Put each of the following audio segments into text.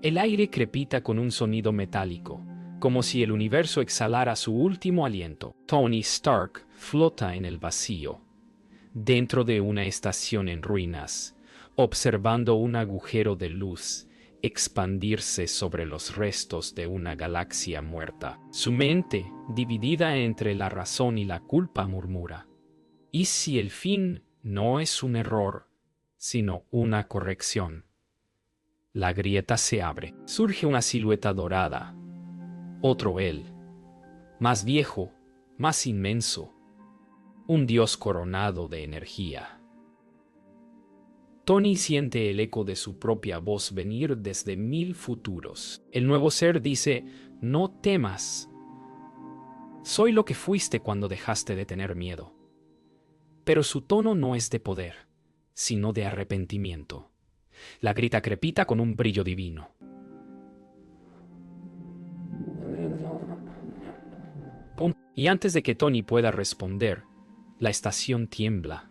El aire crepita con un sonido metálico, como si el universo exhalara su último aliento. Tony Stark flota en el vacío, dentro de una estación en ruinas, observando un agujero de luz expandirse sobre los restos de una galaxia muerta. Su mente, dividida entre la razón y la culpa, murmura: ¿y si el fin no es un error, sino una corrección? La grieta se abre. Surge una silueta dorada. Otro él, más viejo, más inmenso. Un dios coronado de energía. Tony siente el eco de su propia voz venir desde 1000 futuros. El nuevo ser dice: no temas. Soy lo que fuiste cuando dejaste de tener miedo. Pero su tono no es de poder, sino de arrepentimiento. La grita crepita con un brillo divino. Y antes de que Tony pueda responder, la estación tiembla,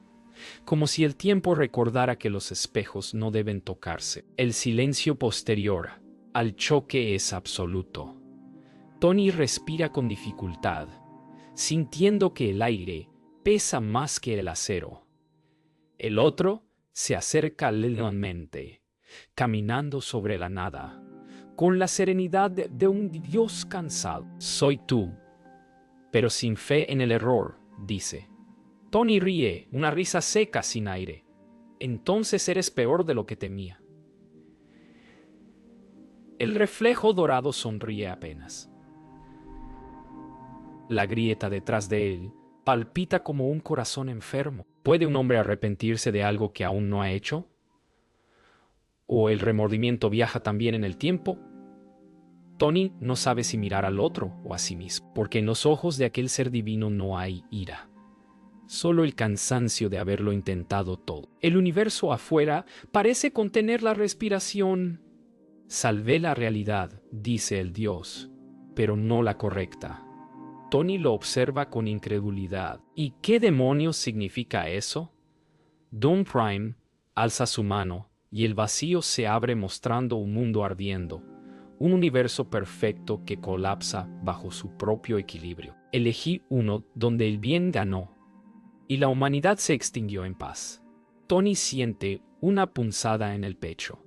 como si el tiempo recordara que los espejos no deben tocarse. El silencio posterior al choque es absoluto. Tony respira con dificultad, sintiendo que el aire pesa más que el acero. El otro se acerca lentamente, caminando sobre la nada, con la serenidad de un dios cansado. Soy tú, pero sin fe en el error, dice. Tony ríe, una risa seca sin aire. Entonces eres peor de lo que temía. El reflejo dorado sonríe apenas. La grieta detrás de él palpita como un corazón enfermo. ¿Puede un hombre arrepentirse de algo que aún no ha hecho? ¿O el remordimiento viaja también en el tiempo? Tony no sabe si mirar al otro o a sí mismo, porque en los ojos de aquel ser divino no hay ira. Solo el cansancio de haberlo intentado todo. El universo afuera parece contener la respiración. Salvé la realidad, dice el dios, pero no la correcta. Tony lo observa con incredulidad. ¿Y qué demonios significa eso? Doom Prime alza su mano y el vacío se abre mostrando un mundo ardiendo, un universo perfecto que colapsa bajo su propio equilibrio. Elegí uno donde el bien ganó y la humanidad se extinguió en paz. Tony siente una punzada en el pecho.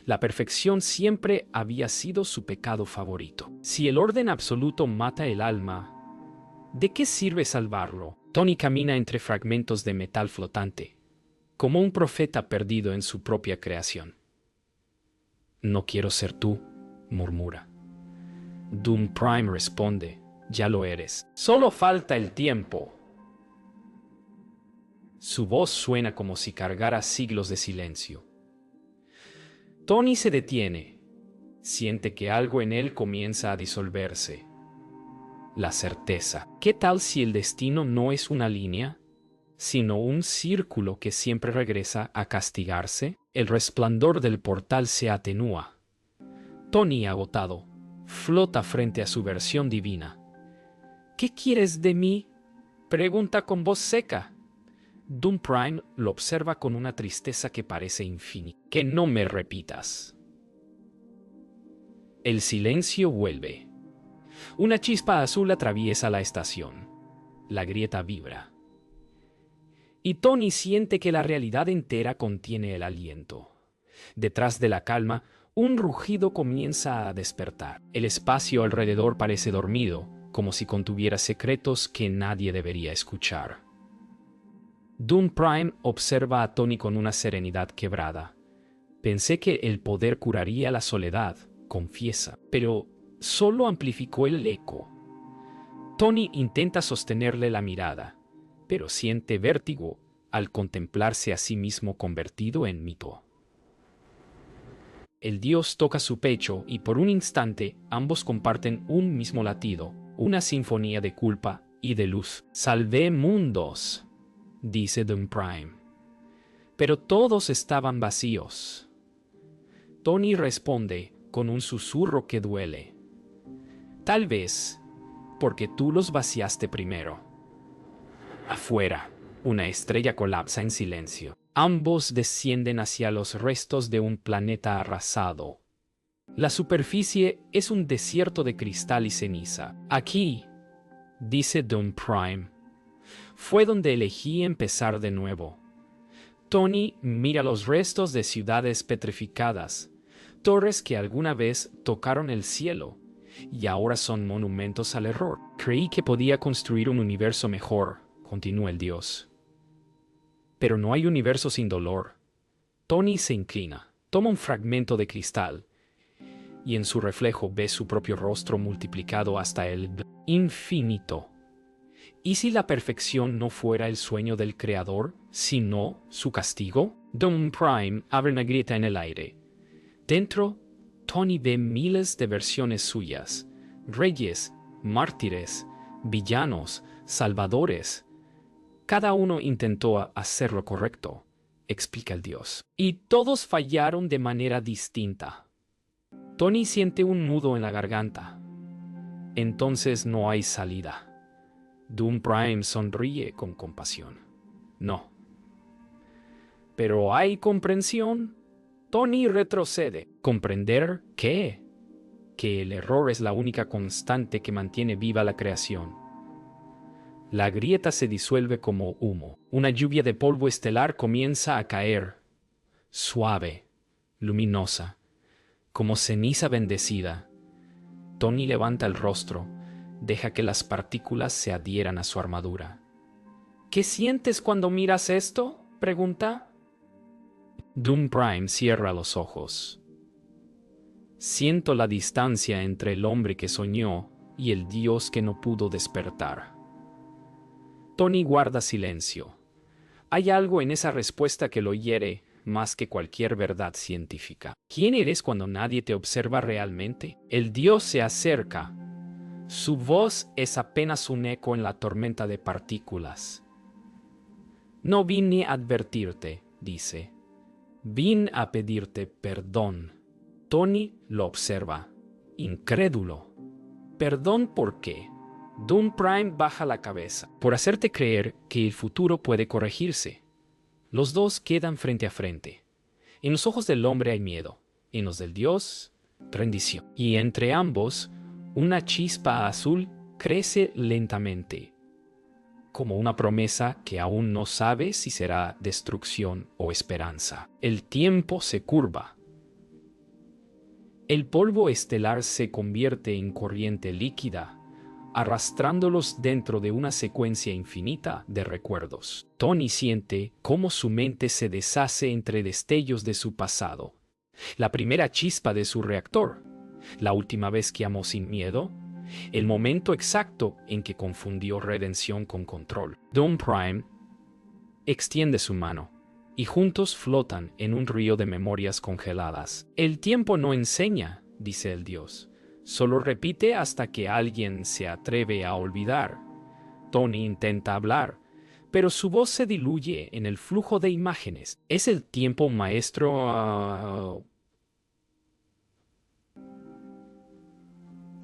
La perfección siempre había sido su pecado favorito. Si el orden absoluto mata el alma, ¿de qué sirve salvarlo? Tony camina entre fragmentos de metal flotante, como un profeta perdido en su propia creación. No quiero ser tú, murmura. Doom Prime responde: ya lo eres. Solo falta el tiempo. Su voz suena como si cargara siglos de silencio. Tony se detiene. Siente que algo en él comienza a disolverse. La certeza. ¿Qué tal si el destino no es una línea, sino un círculo que siempre regresa a castigarse? El resplandor del portal se atenúa. Tony, agotado, flota frente a su versión divina. ¿Qué quieres de mí?, pregunta con voz seca. Doom Prime lo observa con una tristeza que parece infinita. Que no me repitas. El silencio vuelve. Una chispa azul atraviesa la estación. La grieta vibra. Y Tony siente que la realidad entera contiene el aliento. Detrás de la calma, un rugido comienza a despertar. El espacio alrededor parece dormido, como si contuviera secretos que nadie debería escuchar. Doom Prime observa a Tony con una serenidad quebrada. Pensé que el poder curaría la soledad, confiesa, pero solo amplificó el eco. Tony intenta sostenerle la mirada, pero siente vértigo al contemplarse a sí mismo convertido en mito. El dios toca su pecho y por un instante ambos comparten un mismo latido, una sinfonía de culpa y de luz. Salvé mundos, dice Doom Prime, pero todos estaban vacíos. Tony responde con un susurro que duele. Tal vez porque tú los vaciaste primero. Afuera, una estrella colapsa en silencio. Ambos descienden hacia los restos de un planeta arrasado. La superficie es un desierto de cristal y ceniza. Aquí, dice Doom Prime, fue donde elegí empezar de nuevo. Tony mira los restos de ciudades petrificadas, torres que alguna vez tocaron el cielo y ahora son monumentos al error. Creí que podía construir un universo mejor, continúa el dios. Pero no hay universo sin dolor. Tony se inclina, toma un fragmento de cristal y en su reflejo ve su propio rostro multiplicado hasta el infinito. ¿Y si la perfección no fuera el sueño del creador, sino su castigo? Doom Prime abre una grieta en el aire. Dentro, Tony ve miles de versiones suyas, reyes, mártires, villanos, salvadores. Cada uno intentó hacer lo correcto, explica el dios, y todos fallaron de manera distinta. Tony siente un nudo en la garganta. Entonces no hay salida. Doom Prime sonríe con compasión. No. ¿Pero hay comprensión? Tony retrocede. ¿Comprender qué? Que el error es la única constante que mantiene viva la creación. La grieta se disuelve como humo. Una lluvia de polvo estelar comienza a caer, suave, luminosa, como ceniza bendecida. Tony levanta el rostro, deja que las partículas se adhieran a su armadura. ¿Qué sientes cuando miras esto?, pregunta. Doom Prime cierra los ojos. Siento la distancia entre el hombre que soñó y el dios que no pudo despertar. Tony guarda silencio. Hay algo en esa respuesta que lo hiere más que cualquier verdad científica. ¿Quién eres cuando nadie te observa realmente? El dios se acerca. Su voz es apenas un eco en la tormenta de partículas. No vine a advertirte, dice. Vine a pedirte perdón. Tony lo observa, incrédulo. ¿Perdón por qué? Doom Prime baja la cabeza. Por hacerte creer que el futuro puede corregirse. Los dos quedan frente a frente. En los ojos del hombre hay miedo, en los del dios, rendición. Y entre ambos, una chispa azul crece lentamente, como una promesa que aún no sabe si será destrucción o esperanza. El tiempo se curva. El polvo estelar se convierte en corriente líquida, arrastrándolos dentro de una secuencia infinita de recuerdos. Tony siente cómo su mente se deshace entre destellos de su pasado. La primera chispa de su reactor, la última vez que amó sin miedo, el momento exacto en que confundió redención con control. Doom Prime extiende su mano, y juntos flotan en un río de memorias congeladas. El tiempo no enseña, dice el dios. Solo repite hasta que alguien se atreve a olvidar. Tony intenta hablar, pero su voz se diluye en el flujo de imágenes. ¿Es el tiempo maestro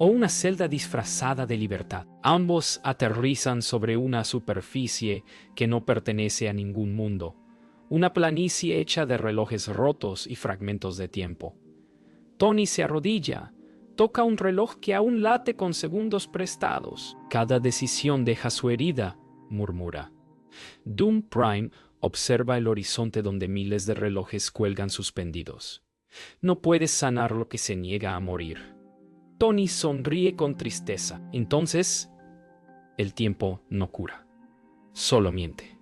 o una celda disfrazada de libertad? Ambos aterrizan sobre una superficie que no pertenece a ningún mundo, una planicie hecha de relojes rotos y fragmentos de tiempo. Tony se arrodilla. Toca un reloj que aún late con segundos prestados. Cada decisión deja su herida, murmura. Doom Prime observa el horizonte donde miles de relojes cuelgan suspendidos. No puedes sanar lo que se niega a morir. Tony sonríe con tristeza. Entonces, el tiempo no cura, solo miente.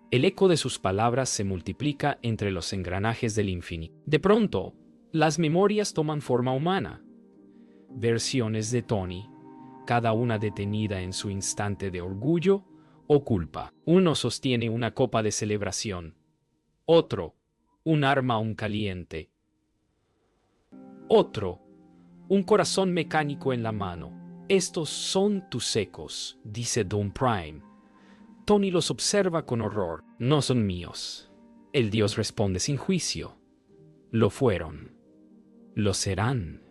El eco de sus palabras se multiplica entre los engranajes del infinito. De pronto, las memorias toman forma humana. Versiones de Tony, cada una detenida en su instante de orgullo o culpa. Uno sostiene una copa de celebración. Otro, un arma aún caliente. Otro, un corazón mecánico en la mano. Estos son tus ecos, dice Doom Prime. Tony los observa con horror. No son míos. El dios responde sin juicio. Lo fueron. Lo serán.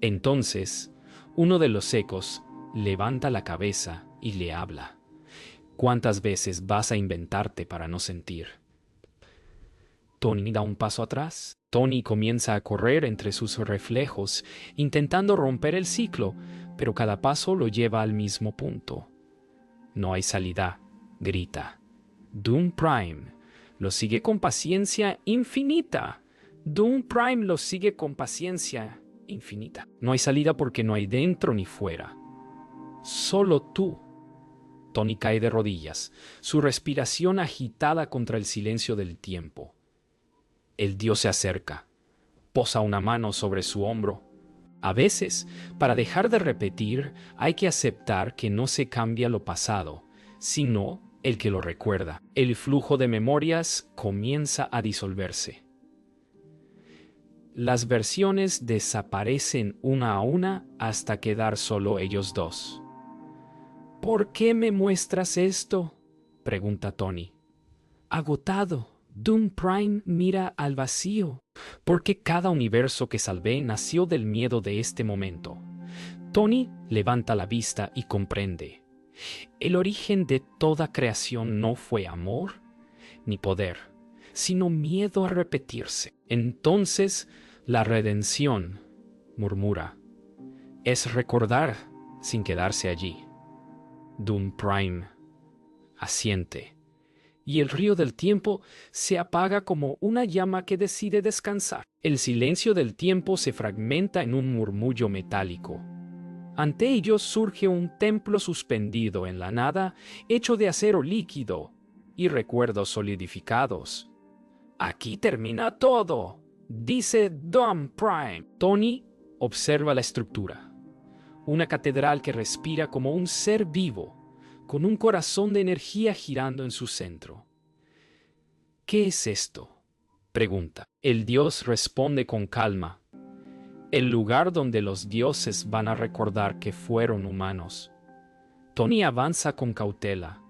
Entonces, uno de los ecos levanta la cabeza y le habla. ¿Cuántas veces vas a inventarte para no sentir? Tony da un paso atrás. Tony comienza a correr entre sus reflejos, intentando romper el ciclo, pero cada paso lo lleva al mismo punto. No hay salida, grita. Doom Prime lo sigue con paciencia infinita. Doom Prime lo sigue con paciencia infinita. No hay salida porque no hay dentro ni fuera. Solo tú. Tony cae de rodillas, su respiración agitada contra el silencio del tiempo. El dios se acerca, posa una mano sobre su hombro. A veces, para dejar de repetir, hay que aceptar que no se cambia lo pasado, sino el que lo recuerda. El flujo de memorias comienza a disolverse. Las versiones desaparecen una a una hasta quedar solo ellos dos. ¿Por qué me muestras esto?, pregunta Tony. Agotado, Doom Prime mira al vacío, porque cada universo que salvé nació del miedo de este momento. Tony levanta la vista y comprende. El origen de toda creación no fue amor ni poder, sino miedo a repetirse. Entonces, la redención, murmura, es recordar sin quedarse allí. Doom Prime asiente, y el río del tiempo se apaga como una llama que decide descansar. El silencio del tiempo se fragmenta en un murmullo metálico. Ante ellos surge un templo suspendido en la nada, hecho de acero líquido y recuerdos solidificados. Aquí termina todo, dice Doom Prime. Tony observa la estructura. Una catedral que respira como un ser vivo, con un corazón de energía girando en su centro. ¿Qué es esto?, pregunta. El dios responde con calma. El lugar donde los dioses van a recordar que fueron humanos. Tony avanza con cautela.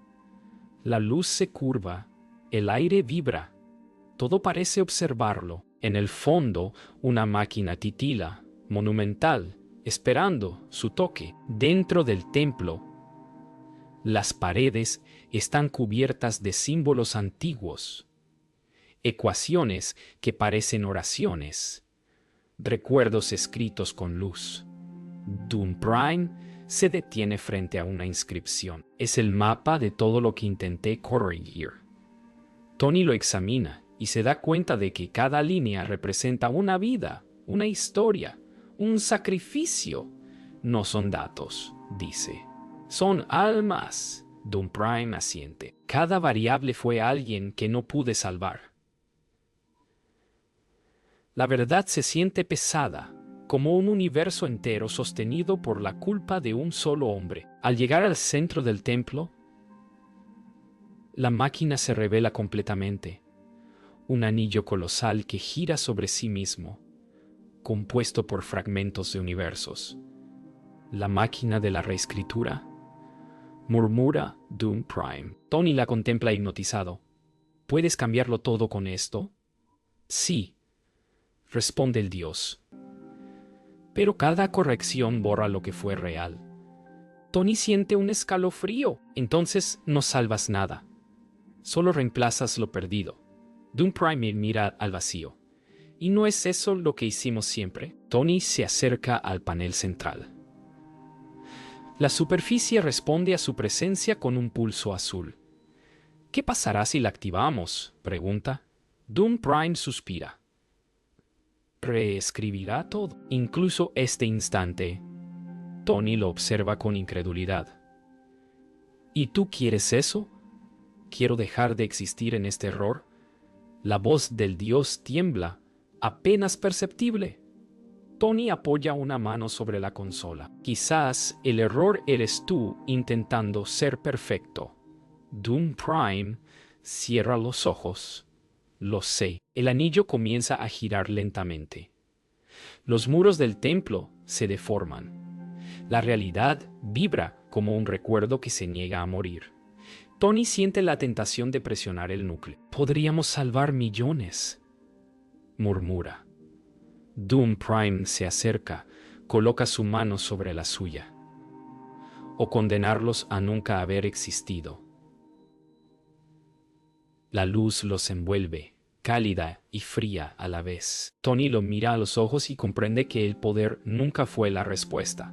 La luz se curva, el aire vibra. Todo parece observarlo. En el fondo, una máquina titila, monumental, esperando su toque. Dentro del templo, las paredes están cubiertas de símbolos antiguos, ecuaciones que parecen oraciones, recuerdos escritos con luz. Doom Prime se detiene frente a una inscripción. Es el mapa de todo lo que intenté corregir. Tony lo examina y se da cuenta de que cada línea representa una vida, una historia, un sacrificio. No son datos, dice. Son almas. Doom Prime asiente. Cada variable fue alguien que no pude salvar. La verdad se siente pesada, como un universo entero sostenido por la culpa de un solo hombre. Al llegar al centro del templo, la máquina se revela completamente. Un anillo colosal que gira sobre sí mismo, compuesto por fragmentos de universos. La máquina de la reescritura, murmura Doom Prime. Tony la contempla hipnotizado. ¿Puedes cambiarlo todo con esto? Sí, responde el dios. Pero cada corrección borra lo que fue real. Tony siente un escalofrío. Entonces no salvas nada. Solo reemplazas lo perdido. Doom Prime mira al vacío. ¿Y no es eso lo que hicimos siempre? Tony se acerca al panel central. La superficie responde a su presencia con un pulso azul. ¿Qué pasará si la activamos?, pregunta. Doom Prime suspira. Reescribirá todo, incluso este instante. Tony lo observa con incredulidad. ¿Y tú quieres eso? ¿Quiero dejar de existir en este error? La voz del dios tiembla, apenas perceptible. Tony apoya una mano sobre la consola. Quizás el error eres tú intentando ser perfecto. Doom Prime cierra los ojos. Lo sé. El anillo comienza a girar lentamente. Los muros del templo se deforman. La realidad vibra como un recuerdo que se niega a morir. Tony siente la tentación de presionar el núcleo. Podríamos salvar millones, murmura. Doom Prime se acerca, coloca su mano sobre la suya. O condenarlos a nunca haber existido. La luz los envuelve, cálida y fría a la vez. Tony lo mira a los ojos y comprende que el poder nunca fue la respuesta.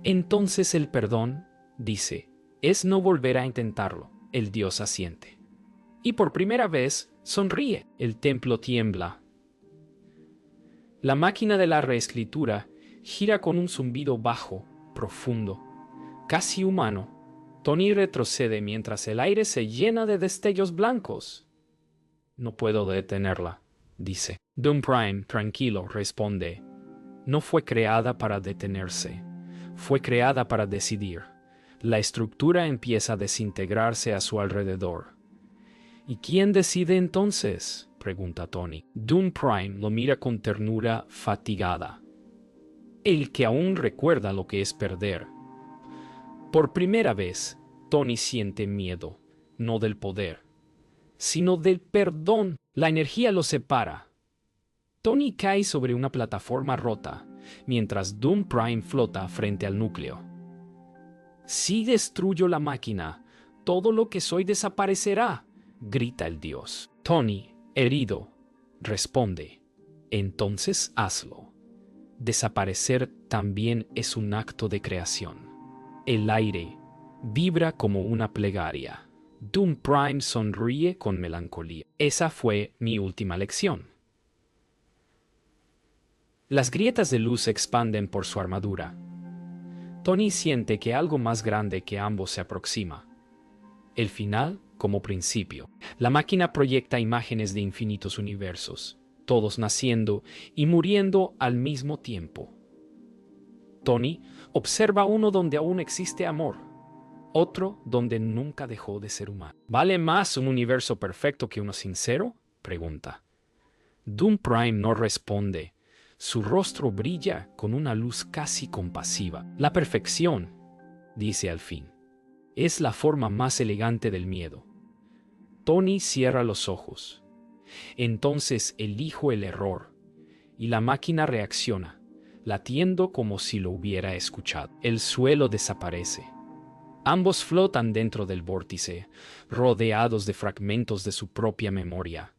Entonces el perdón, dice, es no volver a intentarlo. El dios asiente. Y por primera vez, sonríe. El templo tiembla. La máquina de la reescritura gira con un zumbido bajo, profundo, casi humano. Tony retrocede mientras el aire se llena de destellos blancos. No puedo detenerla, dice. Doom Prime, tranquilo, responde. No fue creada para detenerse. Fue creada para decidir. La estructura empieza a desintegrarse a su alrededor. ¿Y quién decide entonces?, pregunta Tony. Doom Prime lo mira con ternura fatigada. El que aún recuerda lo que es perder. Por primera vez, Tony siente miedo, no del poder, sino del perdón. La energía lo separa. Tony cae sobre una plataforma rota, mientras Doom Prime flota frente al núcleo. Si destruyo la máquina, todo lo que soy desaparecerá, grita el dios. Tony, herido, responde, entonces hazlo. Desaparecer también es un acto de creación. El aire vibra como una plegaria. Doom Prime sonríe con melancolía. Esa fue mi última lección. Las grietas de luz se expanden por su armadura. Tony siente que algo más grande que ambos se aproxima. El final como principio. La máquina proyecta imágenes de infinitos universos, todos naciendo y muriendo al mismo tiempo. Tony observa uno donde aún existe amor, otro donde nunca dejó de ser humano. ¿Vale más un universo perfecto que uno sincero?, pregunta. Doom Prime no responde. Su rostro brilla con una luz casi compasiva. La perfección, dice al fin, es la forma más elegante del miedo. Tony cierra los ojos. Entonces elijo el error, y la máquina reacciona, latiendo como si lo hubiera escuchado. El suelo desaparece. Ambos flotan dentro del vórtice, rodeados de fragmentos de su propia memoria.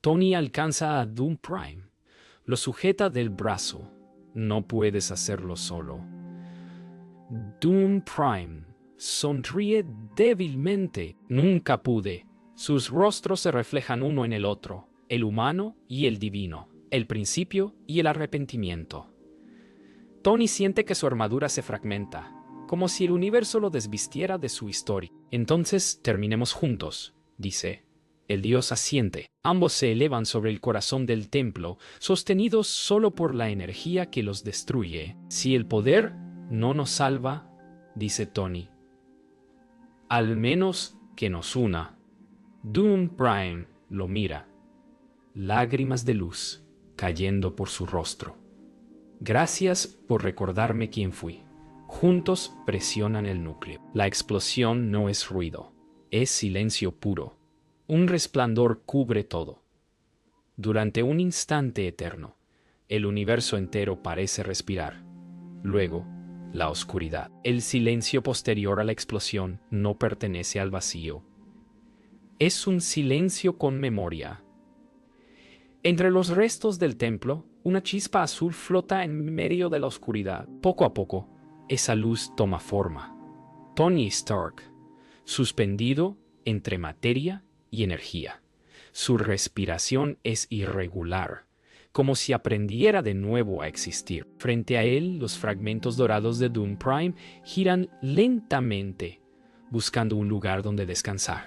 Tony alcanza a Doom Prime. Lo sujeta del brazo. No puedes hacerlo solo. Doom Prime sonríe débilmente. Nunca pude. Sus rostros se reflejan uno en el otro, el humano y el divino, el principio y el arrepentimiento. Tony siente que su armadura se fragmenta, como si el universo lo desvistiera de su historia. Entonces terminemos juntos, dice. El dios asiente. Ambos se elevan sobre el corazón del templo, sostenidos solo por la energía que los destruye. Si el poder no nos salva, dice Tony, al menos que nos una. Doom Prime lo mira, lágrimas de luz cayendo por su rostro. Gracias por recordarme quién fui. Juntos presionan el núcleo. La explosión no es ruido, es silencio puro. Un resplandor cubre todo. Durante un instante eterno, el universo entero parece respirar. Luego, la oscuridad. El silencio posterior a la explosión no pertenece al vacío. Es un silencio con memoria. Entre los restos del templo, una chispa azul flota en medio de la oscuridad. Poco a poco, esa luz toma forma. Tony Stark, suspendido entre materia y energía. Su respiración es irregular, como si aprendiera de nuevo a existir. Frente a él, los fragmentos dorados de Doom Prime giran lentamente, buscando un lugar donde descansar.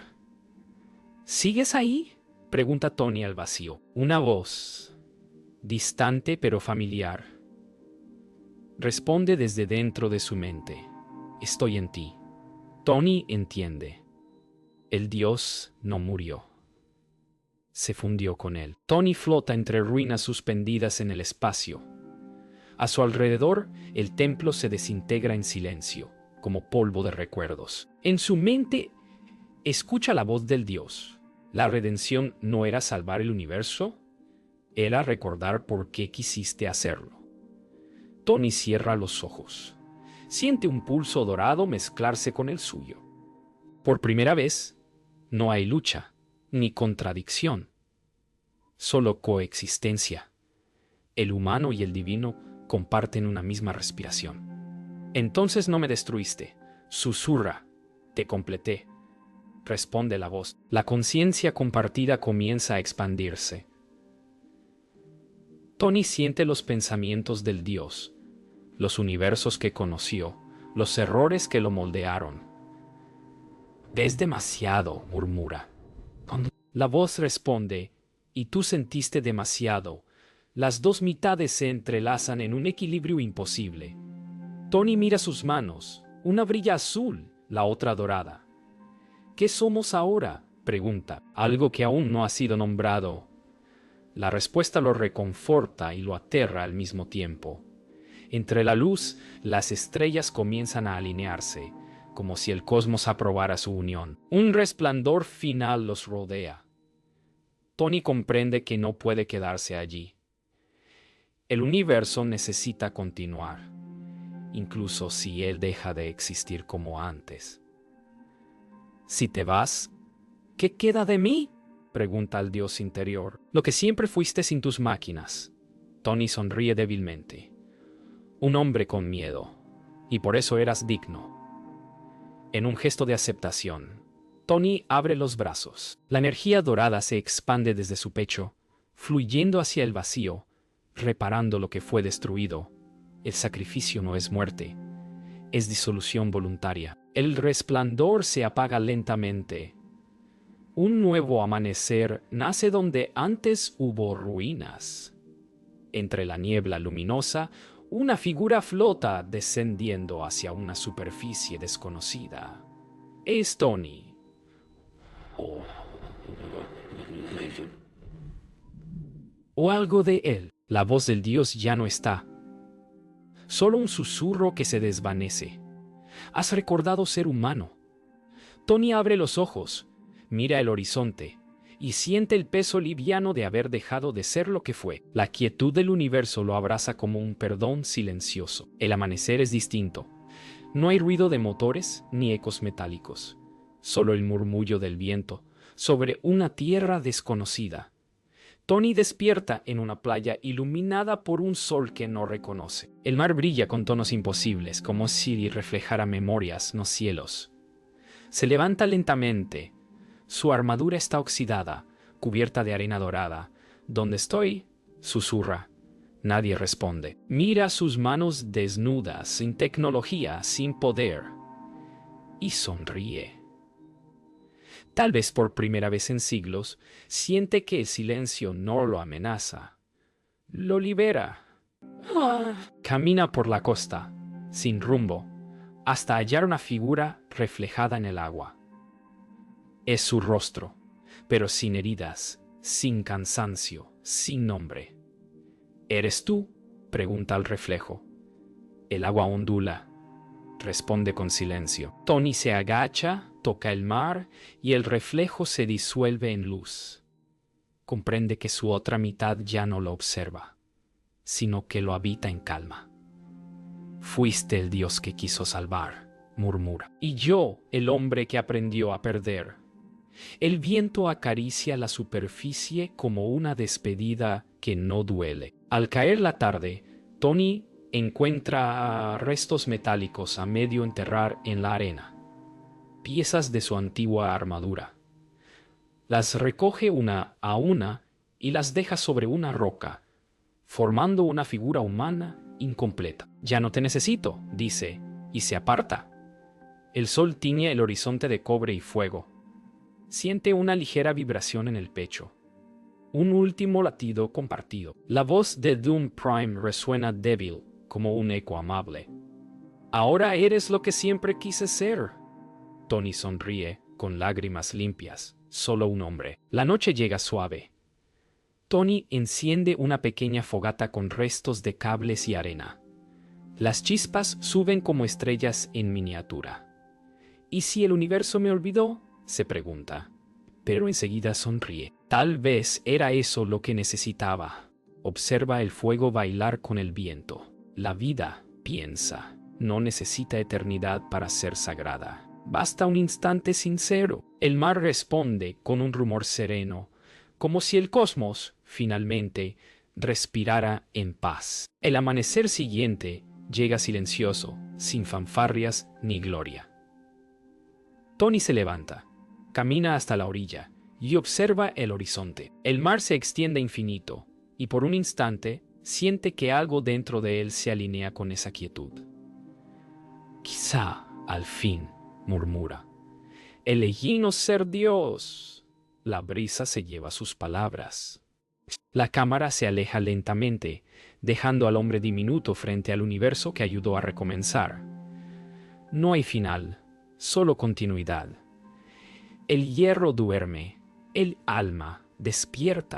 ¿Sigues ahí?, pregunta Tony al vacío. Una voz, distante pero familiar, responde desde dentro de su mente. Estoy en ti. Tony entiende. El dios no murió. Se fundió con él. Tony flota entre ruinas suspendidas en el espacio. A su alrededor, el templo se desintegra en silencio, como polvo de recuerdos. En su mente, escucha la voz del dios. La redención no era salvar el universo, era recordar por qué quisiste hacerlo. Tony cierra los ojos. Siente un pulso dorado mezclarse con el suyo. Por primera vez, no hay lucha, ni contradicción. solo coexistencia. El humano y el divino comparten una misma respiración. Entonces no me destruiste, susurra, te completé, responde la voz. La conciencia compartida comienza a expandirse. Tony siente los pensamientos del Dios, los universos que conoció, los errores que lo moldearon. Ves demasiado, murmura. La voz responde, y tú sentiste demasiado. Las dos mitades se entrelazan en un equilibrio imposible. Tony mira sus manos, una brilla azul, la otra dorada. ¿Qué somos ahora?, pregunta, algo que aún no ha sido nombrado. La respuesta lo reconforta y lo aterra al mismo tiempo. Entre la luz, las estrellas comienzan a alinearse, como si el cosmos aprobara su unión. Un resplandor final los rodea. Tony comprende que no puede quedarse allí. El universo necesita continuar, incluso si él deja de existir como antes. Si te vas, ¿qué queda de mí?, pregunta al Dios interior. Lo que siempre fuiste sin tus máquinas. Tony sonríe débilmente. Un hombre con miedo, y por eso eras digno. En un gesto de aceptación, Tony abre los brazos. La energía dorada se expande desde su pecho, fluyendo hacia el vacío, reparando lo que fue destruido. El sacrificio no es muerte, es disolución voluntaria. El resplandor se apaga lentamente. Un nuevo amanecer nace donde antes hubo ruinas. Entre la niebla luminosa, una figura flota descendiendo hacia una superficie desconocida. Es Tony. O algo de él. La voz del Dios ya no está. Solo un susurro que se desvanece. Has recordado ser humano. Tony abre los ojos, mira el horizonte y siente el peso liviano de haber dejado de ser lo que fue. La quietud del universo lo abraza como un perdón silencioso. El amanecer es distinto. No hay ruido de motores ni ecos metálicos. Solo el murmullo del viento sobre una tierra desconocida. Tony despierta en una playa iluminada por un sol que no reconoce. El mar brilla con tonos imposibles, como si reflejara memorias, no cielos. Se levanta lentamente. Su armadura está oxidada, cubierta de arena dorada. ¿Dónde estoy?, susurra. Nadie responde. Mira sus manos desnudas, sin tecnología, sin poder. Y sonríe. Tal vez por primera vez en siglos, siente que el silencio no lo amenaza. Lo libera. Camina por la costa, sin rumbo, hasta hallar una figura reflejada en el agua. Es su rostro, pero sin heridas, sin cansancio, sin nombre. ¿Eres tú?, pregunta al reflejo. El agua ondula. Responde con silencio. Tony se agacha, toca el mar y el reflejo se disuelve en luz. Comprende que su otra mitad ya no lo observa, sino que lo habita en calma. Fuiste el Dios que quiso salvar, murmura. Y yo, el hombre que aprendió a perder. El viento acaricia la superficie como una despedida que no duele. Al caer la tarde, Tony encuentra restos metálicos a medio enterrar en la arena. Piezas de su antigua armadura. Las recoge una a una y las deja sobre una roca, formando una figura humana incompleta. Ya no te necesito, dice, y se aparta. El sol tiñe el horizonte de cobre y fuego. Siente una ligera vibración en el pecho. Un último latido compartido. La voz de Doom Prime resuena débil, como un eco amable. Ahora eres lo que siempre quise ser. Tony sonríe, con lágrimas limpias. Solo un hombre. La noche llega suave. Tony enciende una pequeña fogata con restos de cables y arena. Las chispas suben como estrellas en miniatura. ¿Y si el universo me olvidó?, se pregunta. Pero enseguida sonríe. Tal vez era eso lo que necesitaba. Observa el fuego bailar con el viento. La vida, piensa, no necesita eternidad para ser sagrada. Basta un instante sincero. El mar responde con un rumor sereno, como si el cosmos finalmente, respirara en paz. El amanecer siguiente llega silencioso, sin fanfarrias ni gloria. Tony se levanta, camina hasta la orilla y observa el horizonte. El mar se extiende infinito, y por un instante siente que algo dentro de él se alinea con esa quietud. Quizá, al fin, murmura, elegimos ser Dios. La brisa se lleva sus palabras. La cámara se aleja lentamente, dejando al hombre diminuto frente al universo que ayudó a recomenzar. No hay final, solo continuidad. El hierro duerme, el alma despierta.